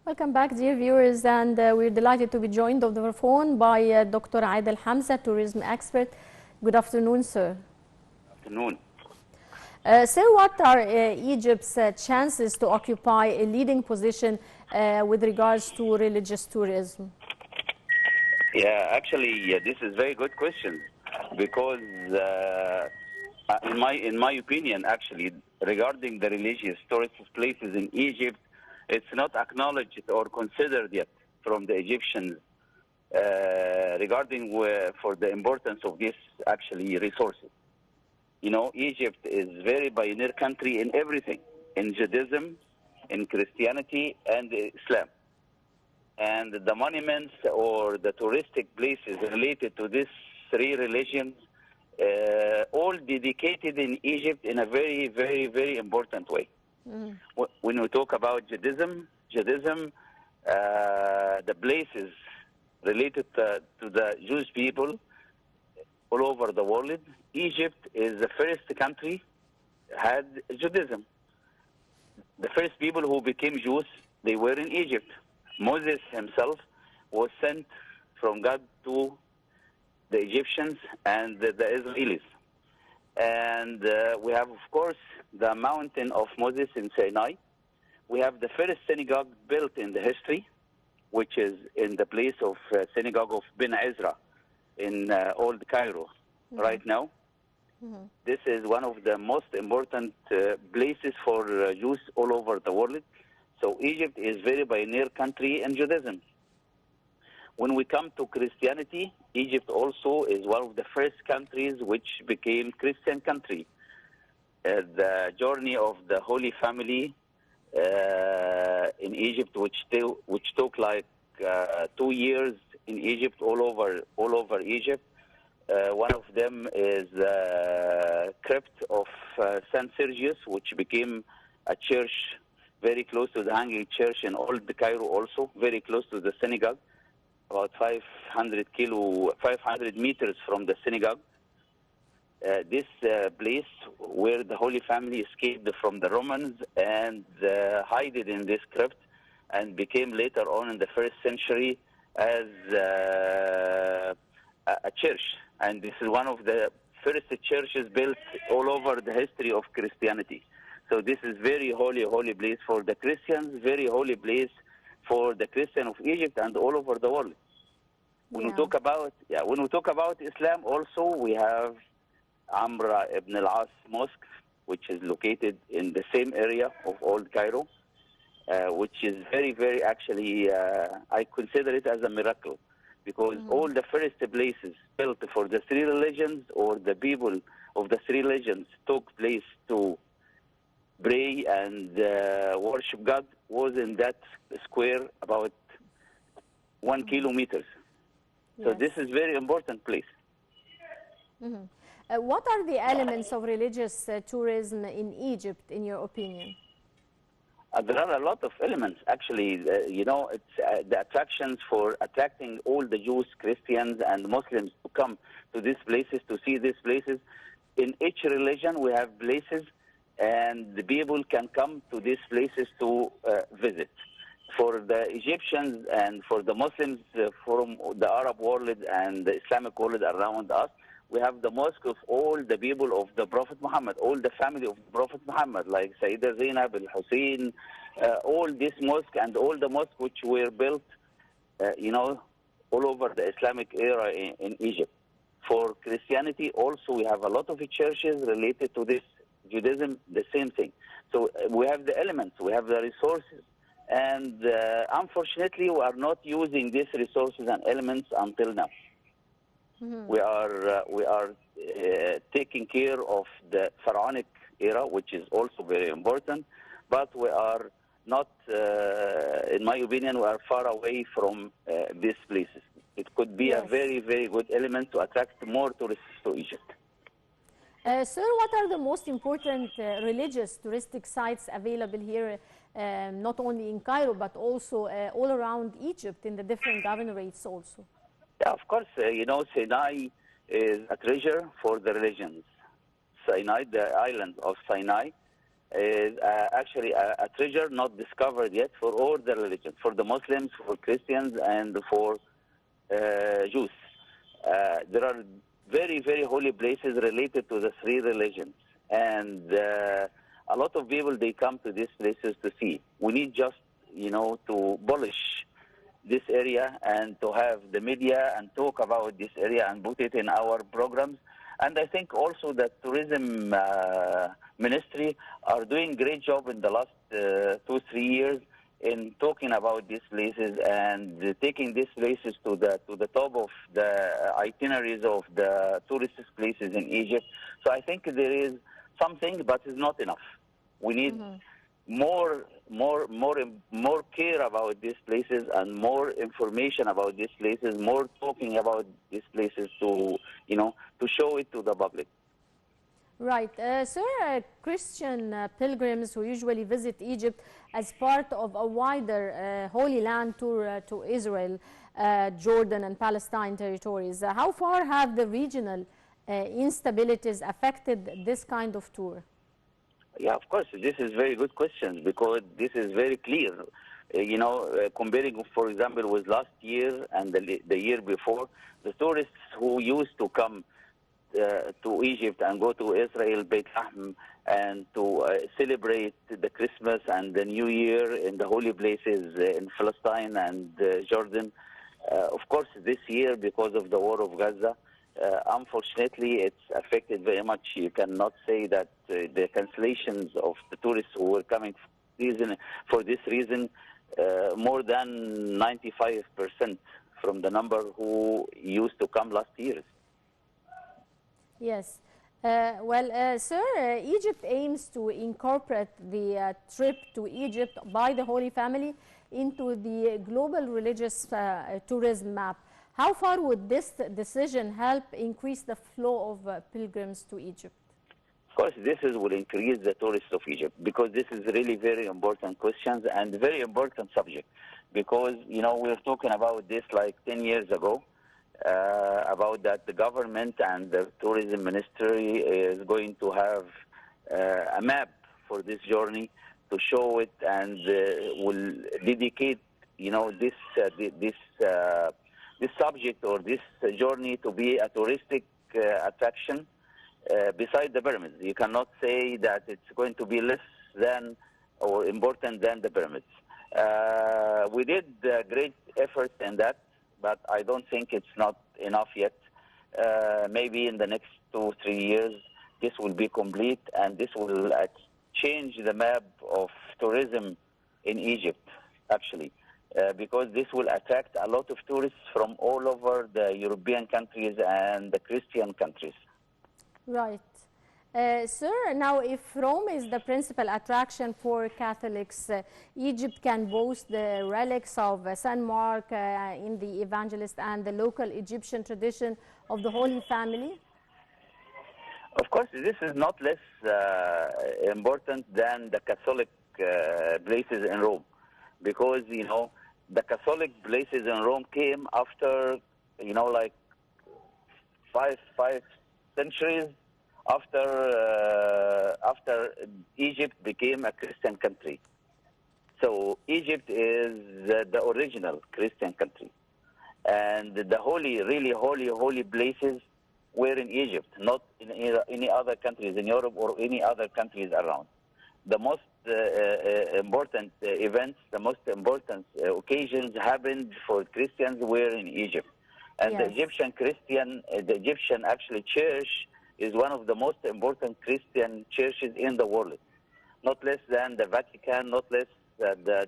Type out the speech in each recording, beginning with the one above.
Welcome back, dear viewers, and we're delighted to be joined on the phone by Dr. Adel Hamza, tourism expert. Good afternoon, sir. Afternoon. Sir, what are Egypt's chances to occupy a leading position with regards to religious tourism? Yeah, actually, this is a very good question because, in my opinion, actually, regarding the religious tourist places in Egypt, it's not acknowledged or considered yet from the Egyptians regarding for the importance of this actually resources. You know, Egypt is very pioneer country in everything, in Judaism, in Christianity, and Islam. And the monuments or the touristic places related to these three religions, all dedicated in Egypt in a very, very, very important way. Mm. When we talk about Judaism, the places related to the Jewish people all over the world, Egypt is the first country had Judaism. The first people who became Jews, they were in Egypt. Moses himself was sent from God to the Egyptians and the Israelis. And we have, of course, the mountain of Moses in Sinai. We have the first synagogue built in the history, which is in the place of synagogue of Ben Ezra in Old Cairo right now. Mm-hmm. This is one of the most important places for Jews all over the world. So Egypt is very pioneer country in Judaism. When we come to Christianity, Egypt also is one of the first countries which became Christian country. The journey of the Holy Family in Egypt, which took like 2 years in Egypt, all over Egypt. One of them is the crypt of Saint Sergius, which became a church very close to the hanging church in Old Cairo, also very close to the synagogue, about 500 meters from the synagogue. This place where the Holy Family escaped from the Romans and hid in this crypt, and became later on in the first century as a church. And this is one of the first churches built all over the history of Christianity. So this is very holy place for the Christians, very holy place for the Christian of Egypt and all over the world. When we talk about Islam, also we have Amr ibn al-As Mosque, which is located in the same area of Old Cairo, which is very, very actually, I consider it as a miracle, because all the first places built for the three religions or the people of the three religions took place to pray and worship God was in that square about 1 kilometer. Yes. So this is very important place. Mm-hmm. What are the elements of religious tourism in Egypt, in your opinion? There are a lot of elements, actually. You know, it's the attractions for attracting all the Jews, Christians, and Muslims to come to these places, to see these places. In each religion, we have places, and the people can come to these places to visit. For the Egyptians and for the Muslims from the Arab world and the Islamic world around us, we have the mosque of all the people of the Prophet Muhammad, all the family of the Prophet Muhammad, like Sayyidah Zainab, Al-Hussein, all this mosque and all the mosques which were built, all over the Islamic era in Egypt. For Christianity, also, we have a lot of churches related to this. Judaism, the same thing. So we have the elements, we have the resources, and unfortunately, we are not using these resources and elements until now. Mm-hmm. We are taking care of the pharaonic era, which is also very important, but we are not, in my opinion, we are far away from these places. It could be a very, very good element to attract more tourists to Egypt. Sir, what are the most important religious touristic sites available here, not only in Cairo, but also all around Egypt in the different governorates also? Yeah, of course, Sinai is a treasure for the religions. Sinai, the island of Sinai, is actually a treasure not discovered yet for all the religions, for the Muslims, for Christians, and for Jews. There are very, very holy places related to the three religions. And a lot of people, they come to these places to see. We need just, to polish this area and to have the media and talk about this area and put it in our programs. And I think also that tourism ministry are doing great job in the last 2-3 years in talking about these places and taking these places to the top of the itineraries of the tourist places in Egypt. So I think there is something, but it's not enough. We need more care about these places and more information about these places, more talking about these places to show it to the public. Right. Sir, Christian pilgrims who usually visit Egypt as part of a wider Holy Land tour to Israel, Jordan and Palestine territories, how far have the regional instabilities affected this kind of tour? Yeah, of course. This is very good question because this is very clear. Comparing, for example, with last year and the year before, the tourists who used to come to Egypt and go to Israel, Beit Lahm, and to celebrate the Christmas and the New Year in the holy places in Palestine and Jordan. Of course, this year, because of the war of Gaza, unfortunately, it's affected very much. You cannot say that the cancellations of the tourists who were coming for this reason, more than 95% from the number who used to come last year. Yes. Sir, Egypt aims to incorporate the trip to Egypt by the Holy Family into the global religious tourism map. How far would this decision help increase the flow of pilgrims to Egypt? Of course, will increase the tourists of Egypt because this is really very important questions and very important subject because, we were talking about this like 10 years ago. About that the government and the tourism ministry is going to have a map for this journey to show it and will dedicate this subject or this journey to be a touristic attraction beside the pyramids. You cannot say that it's going to be less than or important than the pyramids. We did great efforts in that, but I don't think it's not enough yet. Maybe in the next 2-3 years, this will be complete, and this will change the map of tourism in Egypt, actually, because this will attract a lot of tourists from all over the European countries and the Christian countries. Right. Sir, now if Rome is the principal attraction for Catholics, Egypt can boast the relics of St. Mark in the evangelist and the local Egyptian tradition of the Holy Family? Of course, this is not less important than the Catholic places in Rome because, the Catholic places in Rome came after, like five centuries after Egypt became a Christian country. So Egypt is the original Christian country. And the really holy places were in Egypt, not in any other countries in Europe or any other countries around. The most important events, the most important occasions happened for Christians were in Egypt. And yes. The Egyptian actually church is one of the most important Christian churches in the world, not less than the Vatican, not less than the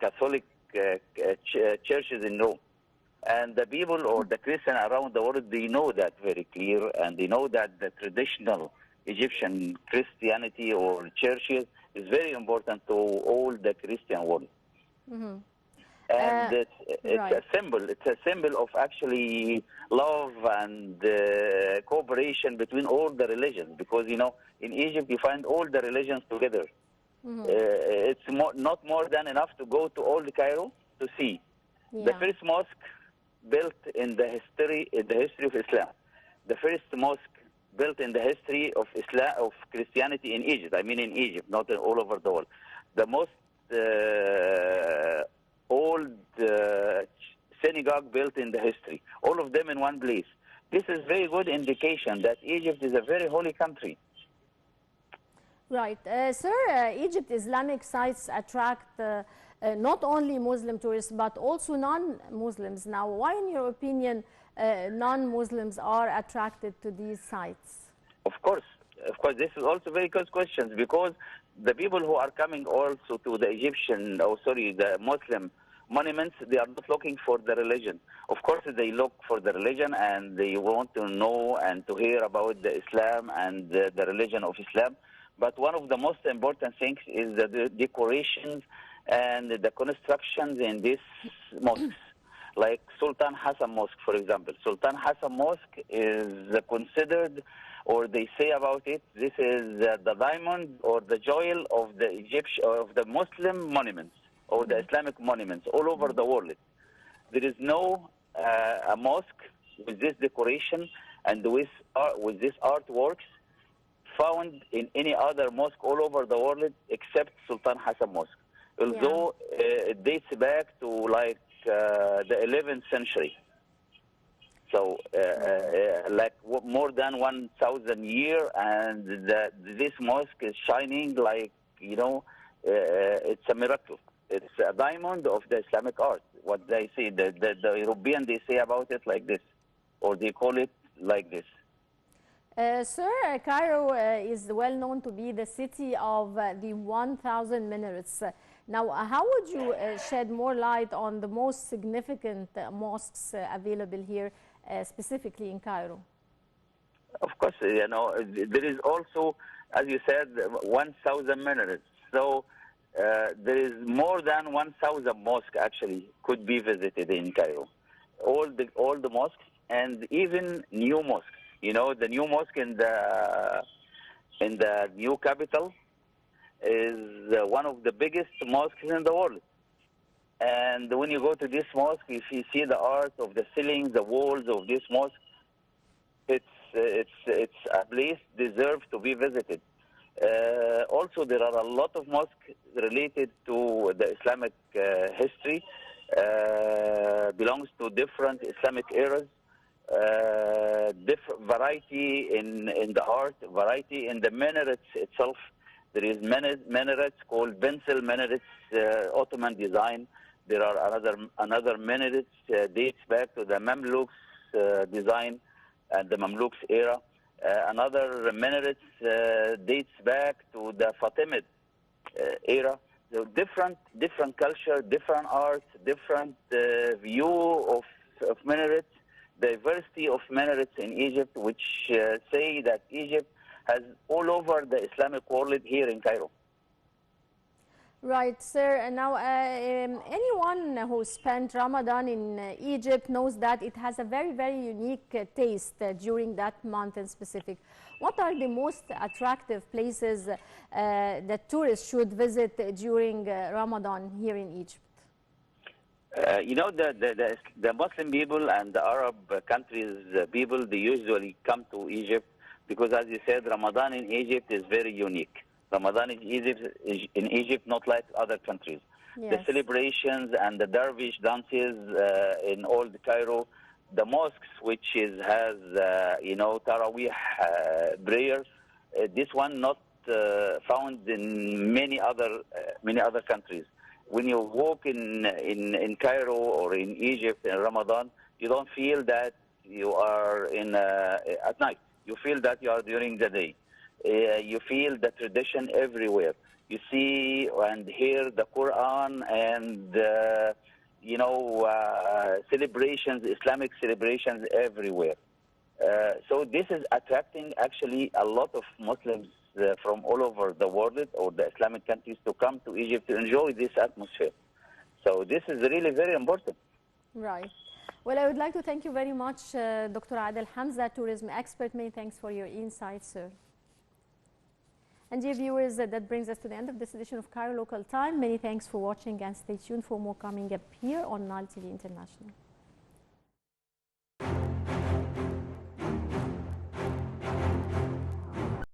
Catholic churches in Rome. And the people or the Christians around the world, they know that very clear, and they know that the traditional Egyptian Christianity or churches is very important to all the Christian world. Mm-hmm. And it's right. It's a symbol of actually love and cooperation between all the religions. Because, in Egypt you find all the religions together. Mm-hmm. It's not more than enough to go to old Cairo to see. Yeah. The first mosque built in the history of Islam. The first mosque built in the history of Islam, of Christianity in Egypt. I mean in Egypt, not all over the world. The most old synagogue built in the history. All of them in one place. This is very good indication that Egypt is a very holy country. Right. Sir, Egypt Islamic sites attract not only Muslim tourists but also non-Muslims. Now, why in your opinion non-Muslims are attracted to these sites? Of course, this is also very good questions, because the people who are coming also to the the Muslim monuments, they are not looking for the religion. Of course, they look for the religion and they want to know and to hear about the Islam and the religion of Islam. But one of the most important things is the decorations and the constructions in these mosques. Like Sultan Hassan Mosque, for example. Sultan Hassan Mosque is considered, or they say about it, this is the diamond or the jewel of the Muslim monuments or the Islamic monuments all over the world. There is no a mosque with this decoration and with these artworks found in any other mosque all over the world except Sultan Hassan Mosque. Although it dates back to like the 11th century. So like more than 1,000 years, and this mosque is shining like, it's a miracle. It's a diamond of the Islamic art. What they say, the European, they say about it like this, or they call it like this. Sir, Cairo is well known to be the city of the 1,000 minarets. Now, how would you shed more light on the most significant mosques available here, specifically in Cairo? Of course, there is also, as you said, 1,000 minarets. So there is more than 1,000 mosques actually could be visited in Cairo. All the mosques and even new mosques. The new mosque in the new capital is one of the biggest mosques in the world. And when you go to this mosque, if you see the art of the ceilings, the walls of this mosque, it's a place deserved to be visited. Also, there are a lot of mosques related to the Islamic history, belongs to different Islamic eras. Different variety in the art, variety in the minarets itself. There is minarets called pencil minarets, Ottoman design. There are another minarets dates back to the Mamluks design and the Mamluks era. Another minarets dates back to the Fatimid era. So different culture, different art, different view of minarets. Diversity of minarets in Egypt, which say that Egypt has all over the Islamic world here in Cairo. Right, sir. And now, anyone who spent Ramadan in Egypt knows that it has a very, very unique taste during that month in specific. What are the most attractive places that tourists should visit during Ramadan here in Egypt? The Muslim people and the Arab countries people, they usually come to Egypt because, as you said, Ramadan in Egypt is very unique. Ramadan in Egypt, not like other countries. Yes. The celebrations and the dervish dances in old Cairo, the mosques which has Taraweeh prayer. This one not found in many other countries. When you walk in Cairo or in Egypt in Ramadan, you don't feel that you are at night. You feel that you are during the day. You feel the tradition everywhere. You see and hear the Quran and celebrations, Islamic celebrations everywhere. So this is attracting actually a lot of Muslims from all over the world or the Islamic countries to come to Egypt to enjoy this atmosphere. So this is really very important. Right. Well, I would like to thank you very much, Dr. Adel Hamza, tourism expert. Many thanks for your insights, sir. And dear viewers, that brings us to the end of this edition of Cairo Local Time. Many thanks for watching and stay tuned for more coming up here on Nile TV International.